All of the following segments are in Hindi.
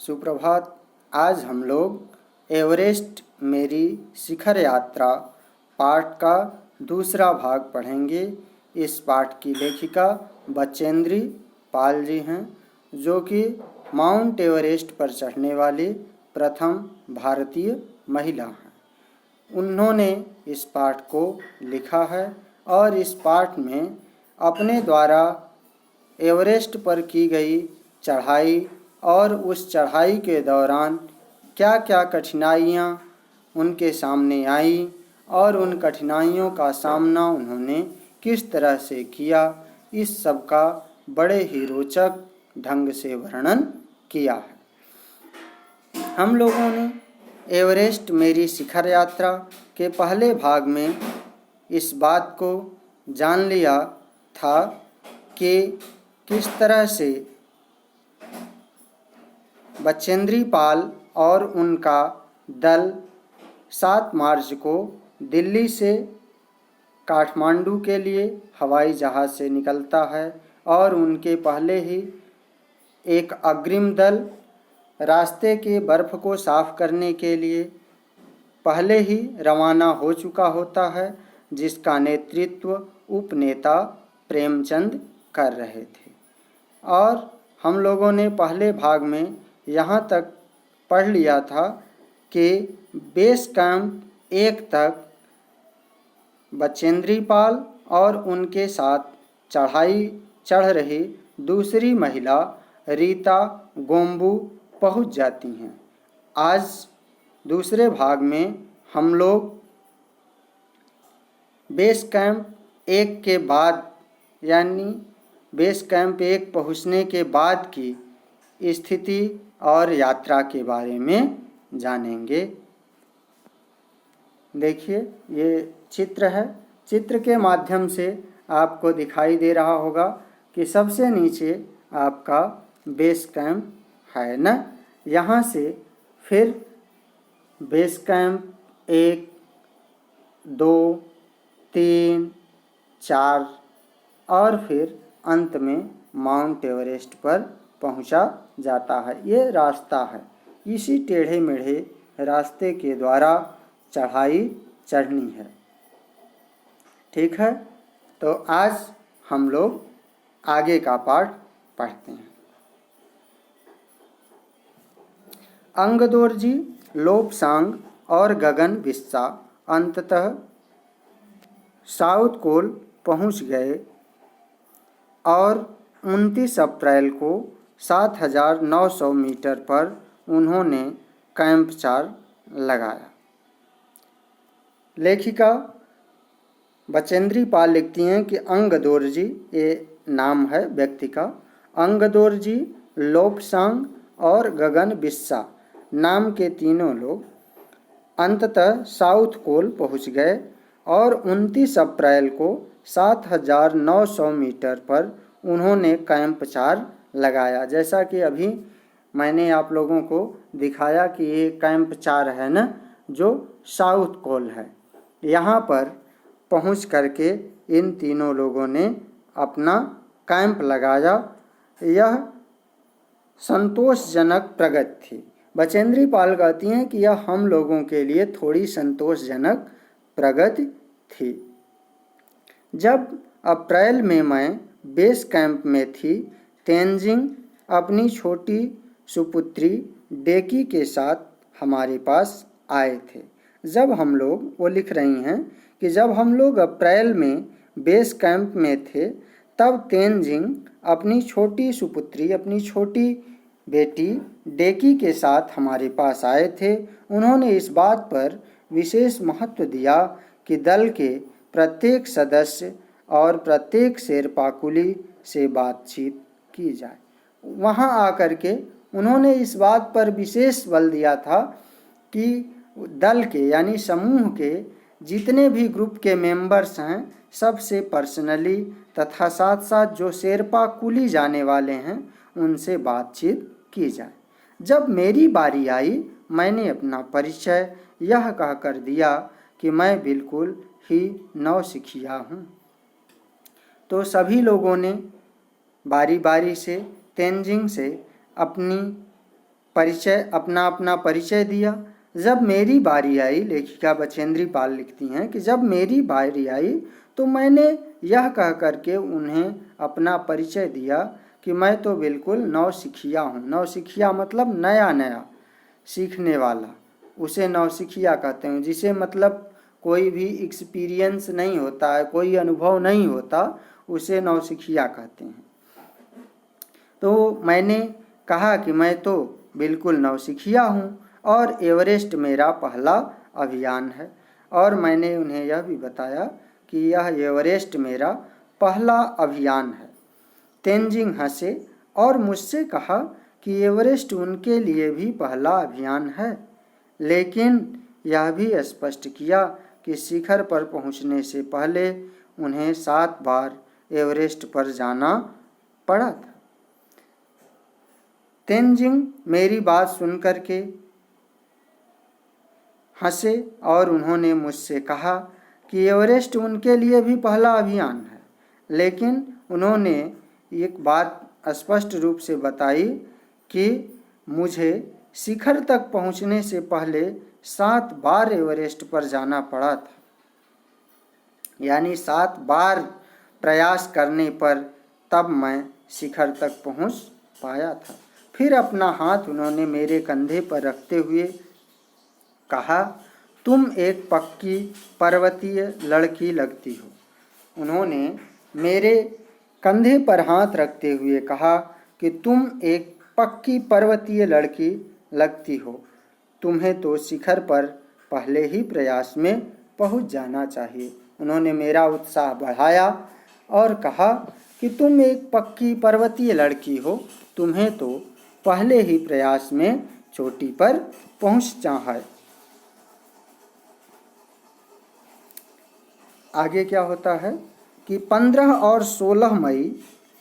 सुप्रभात। आज हम लोग एवरेस्ट मेरी शिखर यात्रा पाठ का दूसरा भाग पढ़ेंगे। इस पाठ की लेखिका बचेंद्री पाल जी हैं, जो कि माउंट एवरेस्ट पर चढ़ने वाली प्रथम भारतीय महिला हैं। उन्होंने इस पाठ को लिखा है और इस पाठ में अपने द्वारा एवरेस्ट पर की गई चढ़ाई और उस चढ़ाई के दौरान क्या क्या कठिनाइयाँ उनके सामने आई और उन कठिनाइयों का सामना उन्होंने किस तरह से किया, इस सब का बड़े ही रोचक ढंग से वर्णन किया है। हम लोगों ने एवरेस्ट मेरी शिखर यात्रा के पहले भाग में इस बात को जान लिया था कि किस तरह से बचेंद्री पाल और उनका दल 7 मार्च को दिल्ली से काठमांडू के लिए हवाई जहाज़ से निकलता है और उनके पहले ही एक अग्रिम दल रास्ते के बर्फ़ को साफ़ करने के लिए पहले ही रवाना हो चुका होता है, जिसका नेतृत्व उपनेता प्रेमचंद कर रहे थे। और हम लोगों ने पहले भाग में यहाँ तक पढ़ लिया था कि बेस कैंप 1 तक बचेंद्री पाल और उनके साथ चढ़ाई चढ़ रही दूसरी महिला रीता गोम्बू पहुँच जाती हैं। आज दूसरे भाग में हम लोग बेस कैंप 1 के बाद यानी बेस कैंप 1 पहुँचने के बाद की स्थिति और यात्रा के बारे में जानेंगे। देखिए, ये चित्र है। चित्र के माध्यम से आपको दिखाई दे रहा होगा कि सबसे नीचे आपका बेस कैंप है ना। यहाँ से फिर बेस कैंप 1, 2, 3, 4 और फिर अंत में माउंट एवरेस्ट पर पहुंचा जाता है। ये रास्ता है, इसी टेढ़े मेढ़े रास्ते के द्वारा चढ़ाई चढ़नी है। ठीक है, तो आज हम लोग आगे का पाठ पढ़ते हैं। अंगदोर्जी, लोपसांग और गगन बिस्सा अंततः साउथ कोल पहुंच गए और 29 अप्रैल को 7,900 मीटर पर उन्होंने कैंप 4 लगाया। लेखिका बचेंद्री पाल लिखती हैं कि अंगदोर्जी, ये नाम है व्यक्ति का, अंगदोर्जी, लोपसांग और गगन बिस्सा नाम के तीनों लोग अंततः साउथ कोल पहुंच गए और 29 अप्रैल को 7,900 मीटर पर उन्होंने कैंप 4 लगाया। जैसा कि अभी मैंने आप लोगों को दिखाया कि ये कैंप 4 है ना, जो साउथ कोल है। यहाँ पर पहुँच करके इन तीनों लोगों ने अपना कैंप लगाया। यह संतोषजनक प्रगति थी। बचेंद्री पाल कहती हैं कि यह हम लोगों के लिए थोड़ी संतोषजनक प्रगति थी। जब अप्रैल में मैं बेस कैंप में थी, तेंजिंग अपनी छोटी सुपुत्री डेकी के साथ हमारे पास आए थे। जब हम लोग, वो लिख रही हैं कि जब हम लोग अप्रैल में बेस कैंप में थे, तब तेंजिंग अपनी छोटी सुपुत्री, अपनी छोटी बेटी डेकी के साथ हमारे पास आए थे। उन्होंने इस बात पर विशेष महत्व दिया कि दल के प्रत्येक सदस्य और प्रत्येक शेरपा कुली से बातचीत की जाए। वहाँ आकर के उन्होंने इस बात पर विशेष बल दिया था कि दल के यानी समूह के जितने भी ग्रुप के मेंबर्स हैं, सबसे पर्सनली तथा साथ साथ जो शेरपा कुली जाने वाले हैं उनसे बातचीत की जाए। जब मेरी बारी आई, मैंने अपना परिचय यह कहकर दिया कि मैं बिल्कुल ही नौसिखिया हूँ। तो सभी लोगों ने बारी बारी से तेंजिंग से अपनी अपना परिचय दिया। जब मेरी बारी आई, लेखिका बचेंद्री पाल लिखती हैं कि जब मेरी बारी आई तो मैंने यह कह करके उन्हें अपना परिचय दिया कि मैं तो बिल्कुल नौसिखिया हूँ। नौसिखिया मतलब नया नया सीखने वाला, उसे नौसिखिया कहते हैं। जिसे मतलब कोई भी एक्सपीरियंस नहीं होता है, कोई अनुभव नहीं होता, उसे नौसिखिया कहते हैं। तो मैंने कहा कि मैं तो बिल्कुल नौसिखिया हूँ और एवरेस्ट मेरा पहला अभियान है। और मैंने उन्हें यह भी बताया कि यह एवरेस्ट मेरा पहला अभियान है। तेंजिंग हंसे और मुझसे कहा कि एवरेस्ट उनके लिए भी पहला अभियान है, लेकिन यह भी स्पष्ट किया कि शिखर पर पहुंचने से पहले उन्हें 7 बार एवरेस्ट पर जाना पड़ा था। तेंजिंग मेरी बात सुनकर के हंसे और उन्होंने मुझसे कहा कि एवरेस्ट उनके लिए भी पहला अभियान है, लेकिन उन्होंने एक बात स्पष्ट रूप से बताई कि मुझे शिखर तक पहुंचने से पहले 7 बार एवरेस्ट पर जाना पड़ा था। यानी 7 बार प्रयास करने पर तब मैं शिखर तक पहुंच पाया था। फिर अपना हाथ उन्होंने मेरे कंधे पर रखते हुए कहा, तुम एक पक्की पर्वतीय लड़की लगती हो। उन्होंने मेरे कंधे पर हाथ रखते हुए कहा कि तुम एक पक्की पर्वतीय लड़की लगती हो, तुम्हें तो शिखर पर पहले ही प्रयास में पहुंच जाना चाहिए। उन्होंने मेरा उत्साह बढ़ाया और कहा कि तुम एक पक्की पर्वतीय लड़की हो, तुम्हें तो पहले ही प्रयास में चोटी पर पहुंचना है। आगे क्या होता है कि 15 और 16 मई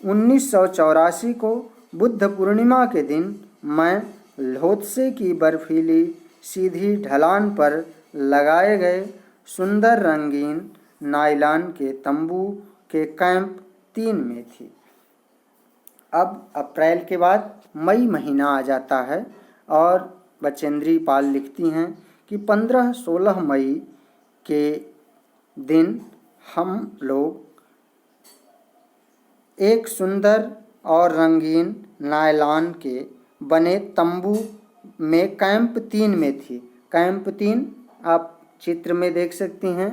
1984 को बुद्ध पूर्णिमा के दिन मैं ल्होत्से की बर्फीली सीधी ढलान पर लगाए गए सुंदर रंगीन नायलॉन के तंबू के कैंप 3 में थी। अब अप्रैल के बाद मई महीना आ जाता है और बचेंद्री पाल लिखती हैं कि 15-16 मई के दिन हम लोग एक सुंदर और रंगीन नायलॉन के बने तंबू में कैंप 3 में थी। कैंप 3 आप चित्र में देख सकती हैं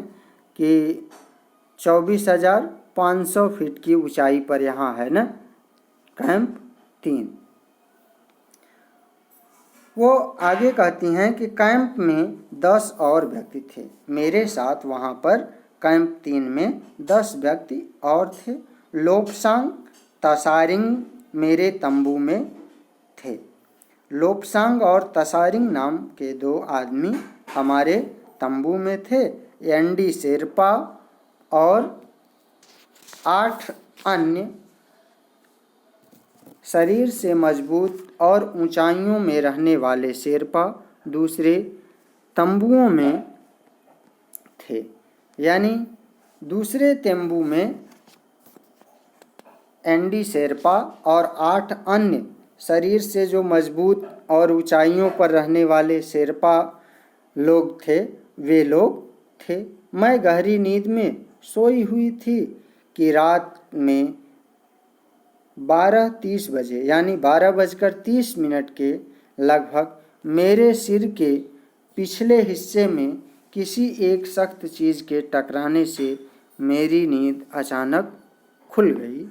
कि 24,500 फीट की ऊंचाई पर यहाँ है ना कैंप 3। वो आगे कहती हैं कि कैंप में 10 और व्यक्ति थे। मेरे साथ वहाँ पर कैंप 3 में 10 व्यक्ति और थे। लोपसांग तसारिंग मेरे तंबू में थे। लोपसांग और तसारिंग नाम के 2 आदमी हमारे तंबू में थे। एंडी शेरपा और 8 अन्य शरीर से मजबूत और ऊंचाइयों में रहने वाले शेरपा दूसरे तंबुओं में थे। यानी दूसरे तंबू में एंडी शेरपा और 8 अन्य शरीर से जो मजबूत और ऊंचाइयों पर रहने वाले शेरपा लोग थे, वे लोग थे। मैं गहरी नींद में सोई हुई थी कि रात में 12:30 बजे यानी 12:30 के लगभग मेरे सिर के पिछले हिस्से में किसी एक सख्त चीज़ के टकराने से मेरी नींद अचानक खुल गई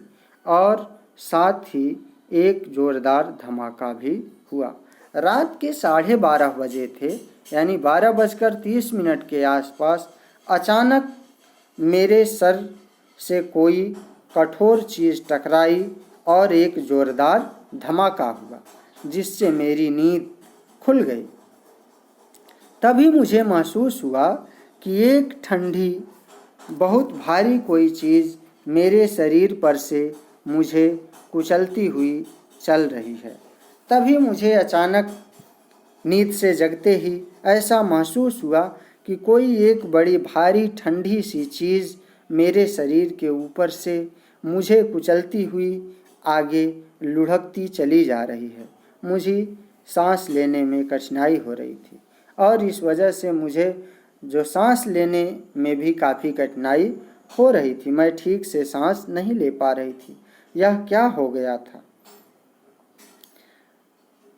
और साथ ही एक ज़ोरदार धमाका भी हुआ। रात के 12:30 बजे थे, यानी 12:30 के आसपास अचानक मेरे सर से कोई कठोर चीज़ टकराई और एक ज़ोरदार धमाका हुआ जिससे मेरी नींद खुल गई। तभी मुझे महसूस हुआ कि एक ठंडी बहुत भारी कोई चीज़ मेरे शरीर पर से मुझे कुचलती हुई चल रही है। तभी मुझे अचानक नींद से जगते ही ऐसा महसूस हुआ कि कोई एक बड़ी भारी ठंडी सी चीज़ मेरे शरीर के ऊपर से मुझे कुचलती हुई आगे लुढ़कती चली जा रही है। सांस लेने में कठिनाई हो रही थी और इस वजह से मुझे जो सांस लेने में भी काफ़ी कठिनाई हो रही थी। मैं ठीक से सांस नहीं ले पा रही थी। यह क्या हो गया था?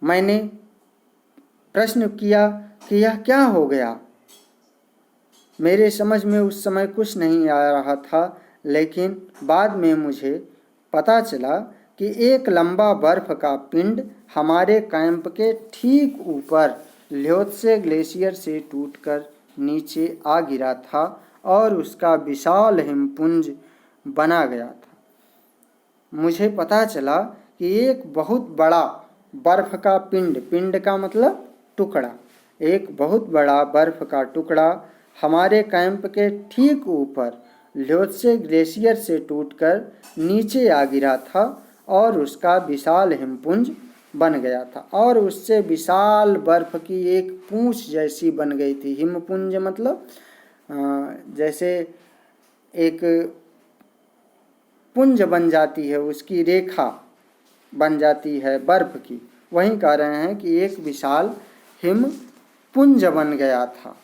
मैंने प्रश्न किया कि यह क्या हो गया। मेरे समझ में उस समय कुछ नहीं आ रहा था, लेकिन बाद में मुझे पता चला कि एक लंबा बर्फ का पिंड हमारे कैंप के ठीक ऊपर ल्योत्से ग्लेशियर से टूटकर नीचे आ गिरा था और उसका विशाल हिमपुंज बना गया था। मुझे पता चला कि एक बहुत बड़ा बर्फ का पिंड, पिंड का मतलब टुकड़ा, एक बहुत बड़ा बर्फ का टुकड़ा हमारे कैंप के ठीक ऊपर ल्योत्से ग्लेशियर से टूटकर नीचे आ गिरा था और उसका विशाल हिमपुंज बन गया था और उससे विशाल बर्फ की एक पूंछ जैसी बन गई थी। हिमपुंज मतलब जैसे एक पुंज बन जाती है, उसकी रेखा बन जाती है बर्फ की, वही कह रहे हैं कि एक विशाल हिमपुंज बन गया था।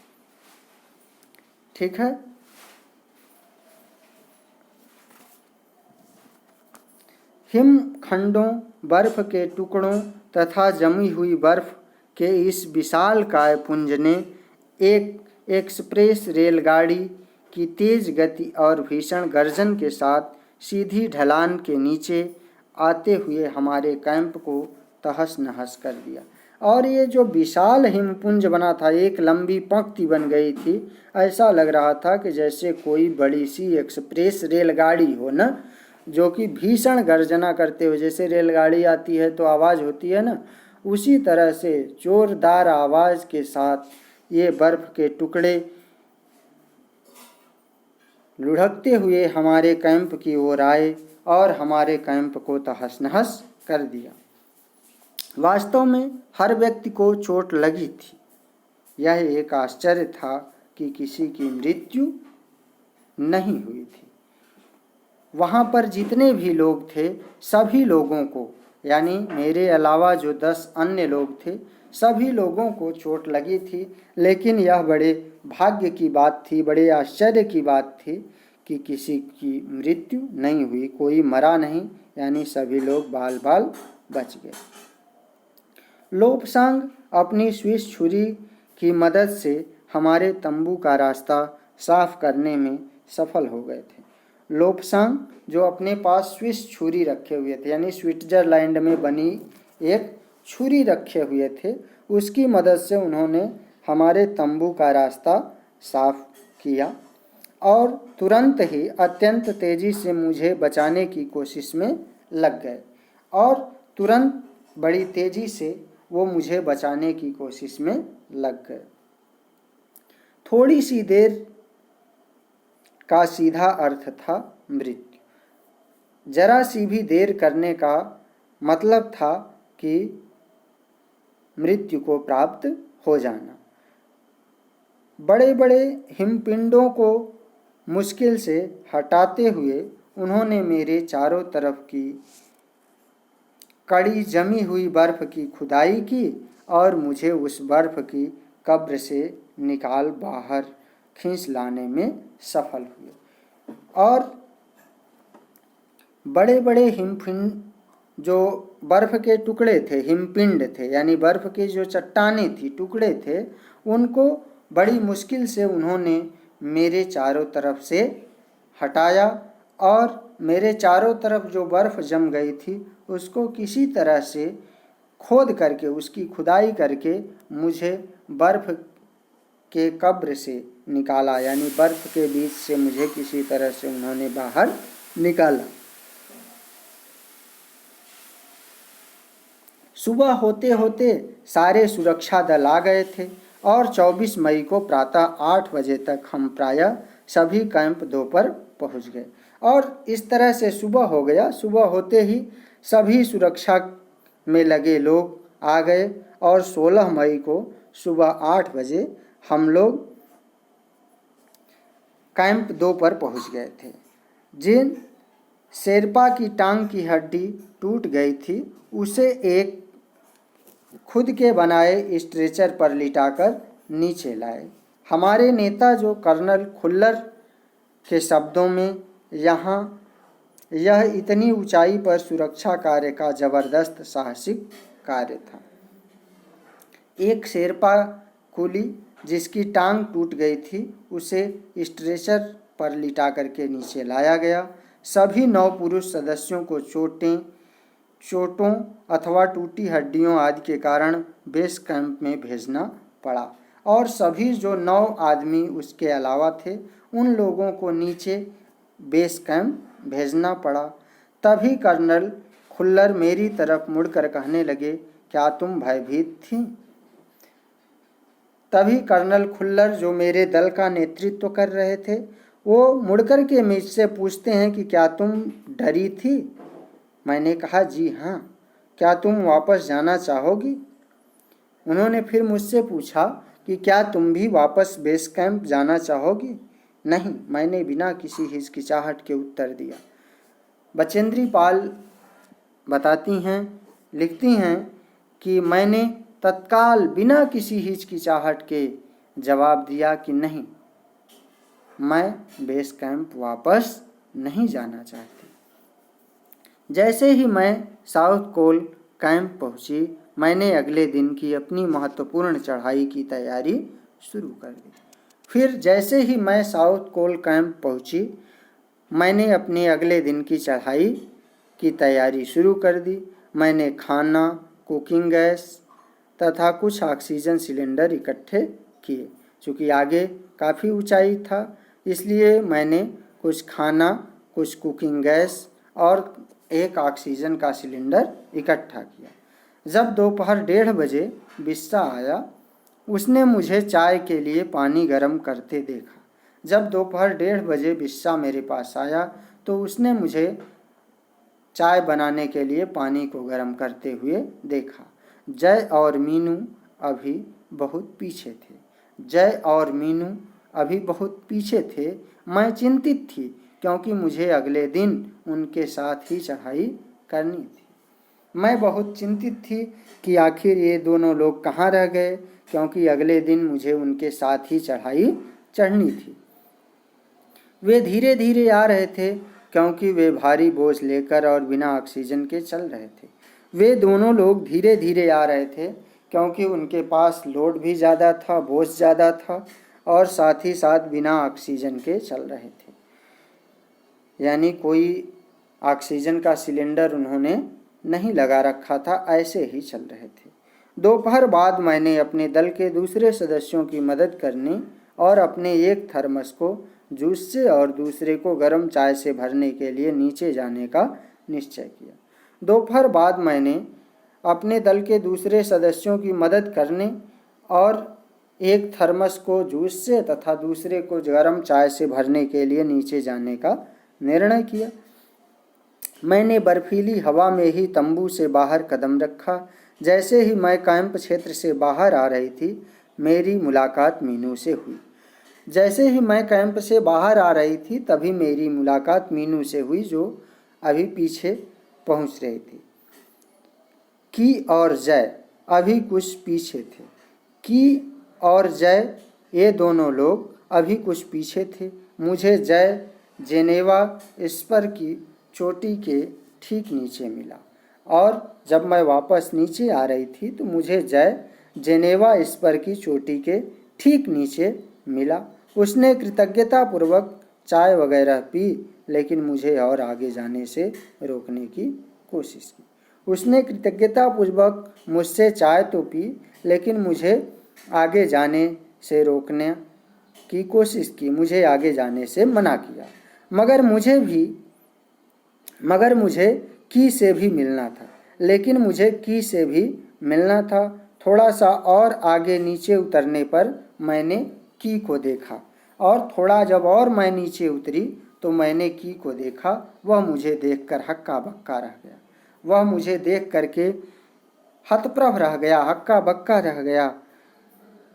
ठीक है। हिमखंडों, बर्फ के टुकड़ों तथा जमी हुई बर्फ के इस विशालकाय पुंज ने एक एक्सप्रेस रेलगाड़ी की तेज गति और भीषण गर्जन के साथ सीधी ढलान के नीचे आते हुए हमारे कैंप को तहस नहस कर दिया। और ये जो विशाल हिमपुंज बना था, एक लंबी पंक्ति बन गई थी। ऐसा लग रहा था कि जैसे कोई बड़ी सी एक्सप्रेस रेलगाड़ी हो ना, जो कि भीषण गर्जना करते हुए, जैसे रेलगाड़ी आती है तो आवाज़ होती है ना, उसी तरह से जोरदार आवाज़ के साथ ये बर्फ के टुकड़े लुढ़कते हुए हमारे कैंप की ओर आए और हमारे कैंप को तहस नहस कर दिया। वास्तव में हर व्यक्ति को चोट लगी थी। यह एक आश्चर्य था कि किसी की मृत्यु नहीं हुई थी। वहाँ पर जितने भी लोग थे, सभी लोगों को, यानी मेरे अलावा जो 10 अन्य लोग थे, सभी लोगों को चोट लगी थी। लेकिन यह बड़े भाग्य की बात थी, बड़े आश्चर्य की बात थी कि किसी की मृत्यु नहीं हुई, कोई मरा नहीं, यानी सभी लोग बाल बाल बच गए। लोब्सांग अपनी स्विस छुरी की मदद से हमारे तंबू का रास्ता साफ करने में सफल हो गए थे। लोब्सांग जो अपने पास स्विस छुरी रखे हुए थे, यानी स्विट्जरलैंड में बनी एक छुरी रखे हुए थे, उसकी मदद से उन्होंने हमारे तंबू का रास्ता साफ किया और तुरंत ही अत्यंत तेज़ी से मुझे बचाने की कोशिश में लग गए और तुरंत बड़ी तेज़ी से वो मुझे बचाने की कोशिश में लग गए। थोड़ी सी देर का सीधा अर्थ था मृत्यु। जरा सी भी देर करने का मतलब था कि मृत्यु को प्राप्त हो जाना। बड़े बड़े हिमपिंडों को मुश्किल से हटाते हुए उन्होंने मेरे चारों तरफ की कड़ी जमी हुई बर्फ की खुदाई की और मुझे उस बर्फ की कब्र से निकाल बाहर खींच लाने में सफल हुए। और बड़े बड़े हिमपिंड जो बर्फ के टुकड़े थे, हिमपिंड थे, यानी बर्फ की जो चट्टानें थी, टुकड़े थे, उनको बड़ी मुश्किल से उन्होंने मेरे चारों तरफ से हटाया और मेरे चारों तरफ जो बर्फ जम गई थी उसको किसी तरह से खोद करके, उसकी खुदाई करके मुझे बर्फ के कब्र से निकाला, यानी बर्फ के बीच से मुझे किसी तरह से उन्होंने बाहर निकाला। सुबह होते होते सारे सुरक्षा दल आ गए थे और 24 मई को प्रातः 8 बजे तक हम प्रायः सभी कैंप 2 पर पहुंच गए और इस तरह से सुबह हो गया। सुबह होते ही सभी सुरक्षा में लगे लोग आ गए और 16 मई को सुबह 8 बजे हम लोग कैंप 2 पर पहुंच गए थे। जिन शेरपा की टांग की हड्डी टूट गई थी उसे एक खुद के बनाए स्ट्रेचर पर लिटाकर नीचे लाए। हमारे नेता जो कर्नल खुल्लर के शब्दों में यह इतनी ऊंचाई पर सुरक्षा कार्य का जबरदस्त साहसिक कार्य था। एक शेरपा कुली जिसकी टांग टूट गई थी उसे स्ट्रेचर पर लिटा करके नीचे लाया गया। सभी 9 पुरुष सदस्यों को चोटों अथवा टूटी हड्डियों आदि के कारण बेस कैंप में भेजना पड़ा और सभी जो 9 आदमी उसके अलावा थे उन लोगों को नीचे बेस कैंप भेजना पड़ा। तभी कर्नल खुल्लर मेरी तरफ मुड़कर कहने लगे, क्या तुम भयभीत थी? तभी कर्नल खुल्लर जो मेरे दल का नेतृत्व कर रहे थे वो मुड़कर के मुझसे पूछते हैं कि क्या तुम डरी थी? मैंने कहा, जी हाँ। क्या तुम वापस जाना चाहोगी? उन्होंने फिर मुझसे पूछा कि क्या तुम भी वापस बेस कैंप जाना चाहोगी? नहीं, मैंने बिना किसी हिचकिचाहट के उत्तर दिया। बचेंद्री पाल बताती हैं, लिखती हैं कि मैंने तत्काल बिना किसी हिचकिचाहट के जवाब दिया कि नहीं, मैं बेस कैंप वापस नहीं जाना चाहती। जैसे ही मैं साउथ कोल कैंप पहुंची, मैंने अगले दिन की अपनी महत्वपूर्ण चढ़ाई की तैयारी शुरू कर दी। फिर जैसे ही मैं साउथ कोल कैंप पहुंची, मैंने अपने अगले दिन की चढ़ाई की तैयारी शुरू कर दी। मैंने खाना, कुकिंग गैस तथा कुछ ऑक्सीजन सिलेंडर इकट्ठे किए। चूँकि आगे काफ़ी ऊंचाई था इसलिए मैंने कुछ खाना, कुछ कुकिंग गैस और एक ऑक्सीजन का सिलेंडर इकट्ठा किया। जब दोपहर 1:30 बजे बिस्सा आया, उसने मुझे चाय के लिए पानी गर्म करते देखा। जब दोपहर 1:30 बजे बिस्सा मेरे पास आया तो उसने मुझे चाय बनाने के लिए पानी को गर्म करते हुए देखा। जय और मीनू अभी बहुत पीछे थे। मैं चिंतित थी क्योंकि मुझे अगले दिन उनके साथ ही चढ़ाई करनी थी। मैं बहुत चिंतित थी कि आखिर ये दोनों लोग कहाँ रह गए, क्योंकि अगले दिन मुझे उनके साथ ही चढ़ाई चढ़नी थी। वे धीरे धीरे आ रहे थे क्योंकि वे भारी बोझ लेकर और बिना ऑक्सीजन के चल रहे थे। वे दोनों लोग धीरे धीरे आ रहे थे क्योंकि उनके पास लोड भी ज़्यादा था, बोझ ज़्यादा था और साथ ही साथ बिना ऑक्सीजन के चल रहे थे। यानी कोई ऑक्सीजन का सिलेंडर उन्होंने नहीं लगा रखा था, ऐसे ही चल रहे थे। दोपहर बाद मैंने अपने दल के दूसरे सदस्यों की मदद करने और अपने एक थर्मस को जूस से और दूसरे को गर्म चाय से भरने के लिए नीचे जाने का निश्चय किया। दोपहर बाद मैंने अपने दल के दूसरे सदस्यों की मदद करने और एक थर्मस को जूस से तथा दूसरे को गर्म चाय से भरने के लिए नीचे जाने का निर्णय किया। मैंने बर्फीली हवा में ही तंबू से बाहर कदम रखा। जैसे ही मैं कैंप क्षेत्र से बाहर आ रही थी, मेरी मुलाकात मीनू से हुई। तभी मेरी मुलाकात मीनू से हुई जो अभी पीछे पहुंच रही थी। की और जय अभी कुछ पीछे थे। की और जय ये दोनों लोग अभी कुछ पीछे थे। मुझे जय जेनेवा स्पर की चोटी के ठीक नीचे मिला और जब मैं वापस नीचे आ रही थी तो मुझे जय जेनेवा स्पर की चोटी के ठीक नीचे मिला। उसने कृतज्ञतापूर्वक चाय वगैरह पी, लेकिन मुझे और आगे जाने से रोकने की कोशिश की। उसने कृतज्ञतापूर्वक मुझसे चाय तो पी, लेकिन मुझे आगे जाने से रोकने की कोशिश की, मुझे आगे जाने से मना किया। मगर मुझे की से भी मिलना था। थोड़ा सा और आगे नीचे उतरने पर मैंने की को देखा और थोड़ा जब और मैं नीचे उतरी तो मैंने की को देखा। वह मुझे देखकर हक्का बक्का रह गया। वह मुझे देख करके हतप्रभ रह गया, हक्का बक्का रह गया।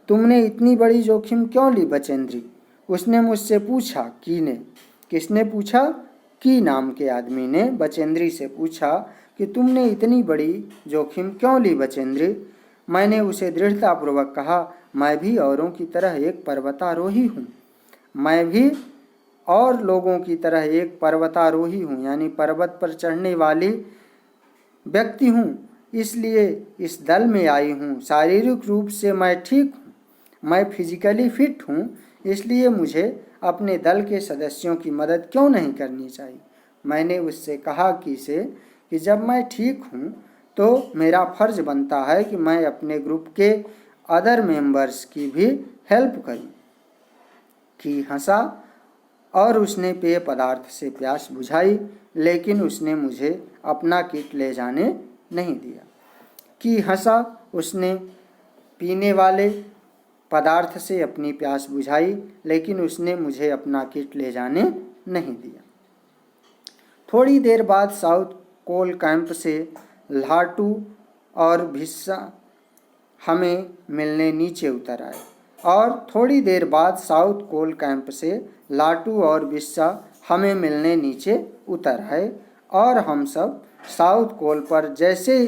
तुमने इतनी बड़ी जोखिम क्यों ली बचेंद्री? उसने मुझसे पूछा। की ने? किसने पूछा? की नाम के आदमी ने बचेंद्री से पूछा कि तुमने इतनी बड़ी जोखिम क्यों ली बचेंद्री? मैंने उसे दृढ़तापूर्वक कहा, मैं भी औरों की तरह एक पर्वतारोही हूँ। मैं भी और लोगों की तरह एक पर्वतारोही हूँ, यानी पर्वत पर चढ़ने वाली व्यक्ति हूँ, इसलिए इस दल में आई हूँ। शारीरिक रूप से मैं ठीक हूँ, मैं फिजिकली फिट हूँ, इसलिए मुझे अपने दल के सदस्यों की मदद क्यों नहीं करनी चाहिए। मैंने उससे कहा कि जब मैं ठीक हूँ तो मेरा फर्ज बनता है कि मैं अपने ग्रुप के अदर मेंबर्स की भी हेल्प करूँ। की हंसा और उसने पेय पदार्थ से प्यास बुझाई, लेकिन उसने मुझे अपना किट ले जाने नहीं दिया। की हंसा, उसने पीने वाले पदार्थ से अपनी प्यास बुझाई, लेकिन उसने मुझे अपना किट ले जाने नहीं दिया। थोड़ी देर बाद साउथ कोल कैंप से लाटू और भिस्सा हमें मिलने नीचे उतर आए, और थोड़ी देर बाद साउथ कोल कैंप से लाटू और बिस्सा हमें मिलने नीचे उतर आए, और हम सब साउथ कोल पर जैसे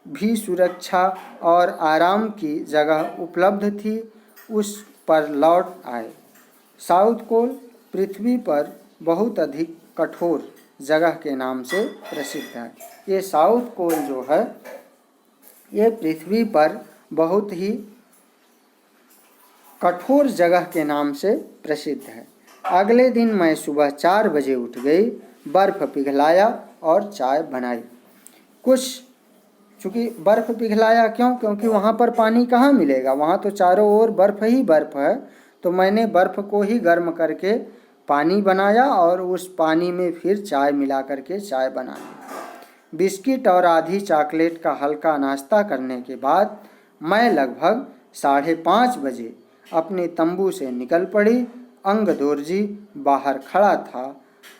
भी सुरक्षा और आराम की जगह उपलब्ध थी उस पर लौट आए। साउथ कोल पृथ्वी पर बहुत अधिक कठोर जगह के नाम से प्रसिद्ध है। ये साउथ कोल जो है ये पृथ्वी पर बहुत ही कठोर जगह के नाम से प्रसिद्ध है। अगले दिन मैं सुबह 4 बजे उठ गई, बर्फ़ पिघलाया और चाय बनाई। चूँकि बर्फ़ पिघलाया क्यों? क्योंकि वहाँ पर पानी कहाँ मिलेगा, वहाँ तो चारों ओर बर्फ़ ही बर्फ़ है। तो मैंने बर्फ़ को ही गर्म करके पानी बनाया और उस पानी में फिर चाय मिला करके चाय बनाई। बिस्किट और आधी चॉकलेट का हल्का नाश्ता करने के बाद मैं लगभग 5:30 बजे अपने तंबू से निकल पड़ी। अंगदोर्जी बाहर खड़ा था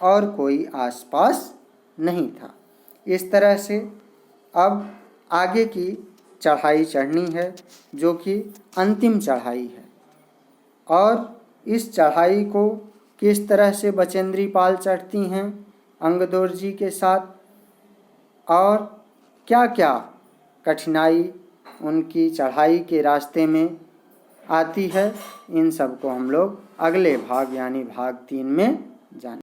और कोई आसपास नहीं था। इस तरह से अब आगे की चढ़ाई चढ़नी है, जो कि अंतिम चढ़ाई है। और इस चढ़ाई को किस तरह से बचेंद्री पाल चढ़ती हैं अंगदोर्जी के साथ, और क्या क्या कठिनाई उनकी चढ़ाई के रास्ते में आती है, इन सब को हम लोग अगले भाग यानी भाग 3 में जानेंगे।